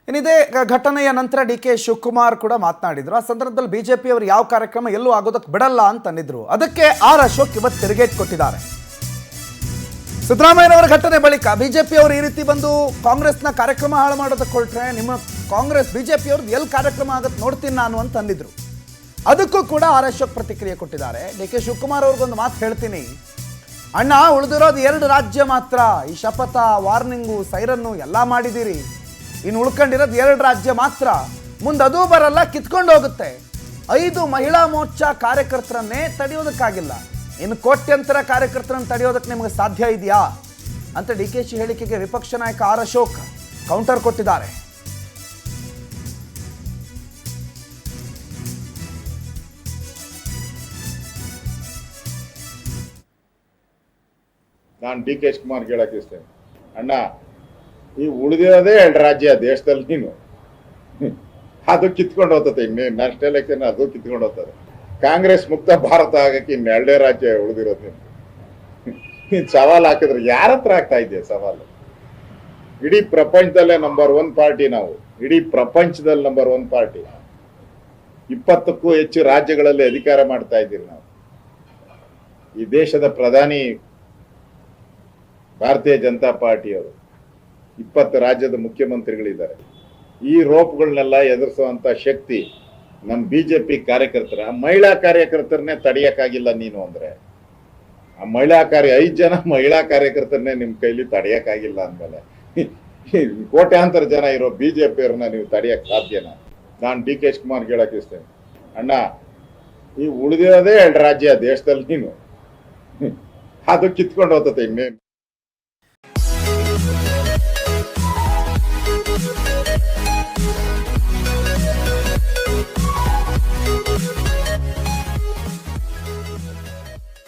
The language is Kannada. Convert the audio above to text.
ಏನಿದೆ ಘಟನೆಯ ನಂತರ ಡಿ ಕೆ ಶಿವಕುಮಾರ್ ಕೂಡ ಮಾತನಾಡಿದ್ರು. ಆ ಸಂದರ್ಭದಲ್ಲಿ ಬಿಜೆಪಿ ಅವರು ಯಾವ ಕಾರ್ಯಕ್ರಮ ಎಲ್ಲೂ ಆಗೋದಕ್ಕೆ ಬಿಡಲ್ಲ ಅಂತ ಅಂದಿದ್ರು. ಅದಕ್ಕೆ ಆರ್ ಅಶೋಕ್ ಇವತ್ತು ತಿರುಗೇಟ್ ಕೊಟ್ಟಿದ್ದಾರೆ. ಸಿದ್ದರಾಮಯ್ಯನವರ ಘಟನೆ ಬಳಿಕ ಬಿಜೆಪಿ ಅವರು ಈ ರೀತಿ ಬಂದು ಕಾಂಗ್ರೆಸ್ನ ಕಾರ್ಯಕ್ರಮ ಹಾಳು ಮಾಡೋದಕ್ಕೆ ಹೊರಟ್ರೆ ನಿಮ್ಮ ಕಾಂಗ್ರೆಸ್ ಬಿಜೆಪಿ ಅವ್ರದ್ದು ಎಲ್ಲಿ ಕಾರ್ಯಕ್ರಮ ಆಗತ್ತೆ ನೋಡ್ತೀನಿ ನಾನು ಅಂತ ಅಂದಿದ್ರು. ಅದಕ್ಕೂ ಕೂಡ ಆರ್ ಅಶೋಕ್ ಪ್ರತಿಕ್ರಿಯೆ ಕೊಟ್ಟಿದ್ದಾರೆ. ಡಿ ಕೆ ಶಿವಕುಮಾರ್ ಅವ್ರಿಗೊಂದು ಮಾತು ಹೇಳ್ತೀನಿ, ಅಣ್ಣ ಉಳಿದಿರೋದು 2 ರಾಜ್ಯ ಮಾತ್ರ. ಈ ಶಪಥ, ವಾರ್ನಿಂಗು, ಸೈರನ್ನು ಎಲ್ಲ ಮಾಡಿದ್ದೀರಿ, ಇನ್ನು ಉಳ್ಕೊಂಡಿರೋದು 2 ರಾಜ್ಯ ಮಾತ್ರ. ಮುಂದೆ ಅದೂ ಬರಲ್ಲ, ಕಿತ್ಕೊಂಡು ಹೋಗುತ್ತೆ. 5 ಮಹಿಳಾ ಮೋರ್ಚಾ ಕಾರ್ಯಕರ್ತರನ್ನೇ ತಡೆಯೋದಕ್ಕಾಗಿಲ್ಲ, ಇನ್ನು ಕೋಟ್ಯಂತರ ಕಾರ್ಯಕರ್ತರನ್ನು ತಡೆಯೋದಕ್ಕೆ ನಿಮಗೆ ಸಾಧ್ಯ ಇದೆಯಾ ಅಂತ ಡಿ ಕೆ ಶಿ ಹೇಳಿಕೆಗೆ ವಿಪಕ್ಷ ನಾಯಕ ಆರ್ ಅಶೋಕ್ ಕೌಂಟರ್ ಕೊಟ್ಟಿದ್ದಾರೆ. ನಾನು ಡಿ ಕೆ ಶಿವಕುಮಾರ್ ಹೇಳಕ್ಕೆ ಇಷ್ಟೇನೆ, ಅಣ್ಣ ಈ ಉಳಿದಿರೋದೇ 2 ರಾಜ್ಯ ದೇಶದಲ್ಲಿ, ನೀನು ಅದು ಕಿತ್ಕೊಂಡು ಹೋಗ್ತದೆ. ಇನ್ನೇನು ನೆಕ್ಸ್ಟ್ ಎಲೆಕ್ಷನ್ ಅದು ಕಿತ್ಕೊಂಡು ಹೋಗ್ತದೆ. ಕಾಂಗ್ರೆಸ್ ಮುಕ್ತ ಭಾರತ ಆಗಕ್ಕೆ ಇನ್ನು 2 ರಾಜ್ಯ ಉಳಿದಿರೋದು. ನೀನು ಸವಾಲು ಹಾಕಿದ್ರೆ ಯಾರ ಹತ್ರ ಆಗ್ತಾ ಇದೆಯಾ ಸವಾಲು? ಇಡೀ ಪ್ರಪಂಚದಲ್ಲೇ ನಂಬರ್ 1 ಪಾರ್ಟಿ ನಾವು, ಇಡೀ ಪ್ರಪಂಚದಲ್ಲಿ ನಂಬರ್ 1 ಪಾರ್ಟಿ. 20ಕ್ಕೂ ಹೆಚ್ಚು ರಾಜ್ಯಗಳಲ್ಲಿ ಅಧಿಕಾರ ಮಾಡ್ತಾ ಇದ್ದೀರಿ ನಾವು. ಈ ದೇಶದ ಪ್ರಧಾನಿ ಭಾರತೀಯ ಜನತಾ ಪಾರ್ಟಿಯವರು, 20 ರಾಜ್ಯದ ಮುಖ್ಯಮಂತ್ರಿಗಳಿದ್ದಾರೆ. ಈ ರೋಪ್ಗಳನ್ನೆಲ್ಲ ಎದುರಿಸುವಂತ ಶಕ್ತಿ ನಮ್ಮ ಬಿಜೆಪಿ ಕಾರ್ಯಕರ್ತರ, ಮಹಿಳಾ ಕಾರ್ಯಕರ್ತರನ್ನೇ ತಡೆಯಕ್ಕಾಗಿಲ್ಲ ನೀನು ಅಂದ್ರೆ, ಆ 5 ಜನ ಮಹಿಳಾ ಕಾರ್ಯಕರ್ತರನ್ನೇ ನಿಮ್ ಕೈಲಿ ತಡೆಯಕ್ಕಾಗಿಲ್ಲ ಅಂದ್ಮೇಲೆ ಕೋಟ್ಯಾಂತರ ಜನ ಇರೋ ಬಿಜೆಪಿಯವ್ರನ್ನ ನೀವು ತಡೆಯಕ್ ಸಾಧ್ಯನಾ? ನಾನು ಡಿ ಕೆ ಶಿವಕುಮಾರ್ ಹೇಳಕ್ ಇಷ್ಟೇನೆ, ಅಣ್ಣ ಈ ಉಳಿದಿರೋದೇ 2 ರಾಜ್ಯ ದೇಶದಲ್ಲಿ, ನೀನು ಅದು ಕಿತ್ಕೊಂಡು ಹೋಗ್ತದೆ. ಇನ್ನೇನು